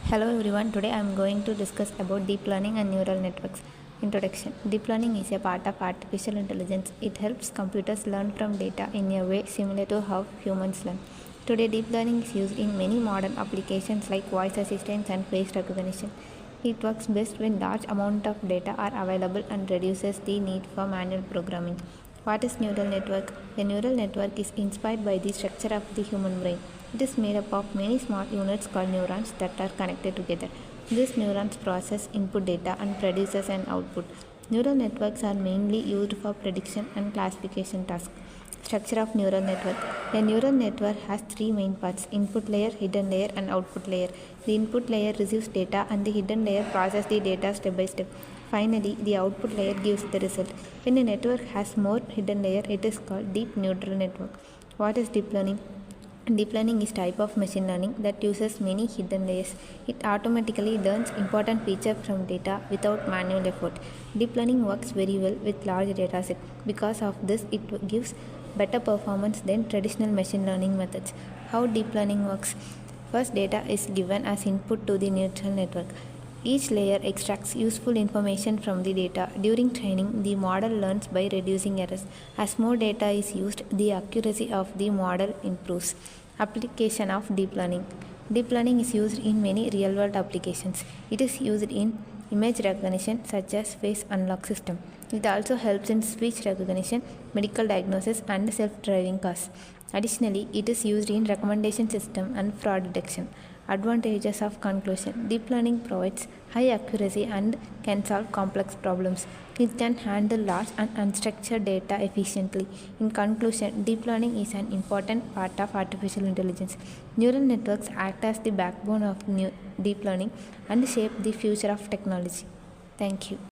Hello everyone, today I am going to discuss about deep learning and neural networks. Introduction. Deep learning is a part of artificial intelligence. It helps computers learn from data in a way similar to how humans learn. Today deep learning is used in many modern applications like voice assistants and face recognition. It works best when large amounts of data are available and reduces the need for manual programming. What is neural network? A neural network is inspired by the structure of the human brain. It is made up of many small units called neurons that are connected together. These neurons process input data and produces an output. Neural networks are mainly used for prediction and classification tasks. Structure of neural network. A neural network has three main parts: input layer, hidden layer and output layer. The input layer receives data and the hidden layer processes the data step by step. Finally, the output layer gives the result. When a network has more hidden layer, it is called deep neural network. What is deep learning? Deep learning is type of machine learning that uses many hidden layers. It automatically learns important features from data without manual effort. Deep learning works very well with large datasets. Because of this, it gives better performance than traditional machine learning methods. How deep learning works? First, data is given as input to the neural network. Each layer extracts useful information from the data. During training, the model learns by reducing errors. As more data is used, the accuracy of the model improves. Application of deep learning. Deep learning is used in many real-world applications. It is used in image recognition such as face unlock system. It also helps in speech recognition, medical diagnosis and self-driving cars. Additionally, it is used in recommendation system and fraud detection. Advantages of conclusion. Deep learning provides high accuracy and can solve complex problems. It can handle large and unstructured data efficiently. In conclusion, deep learning is an important part of artificial intelligence. Neural networks act as the backbone of deep learning and shape the future of technology. Thank you.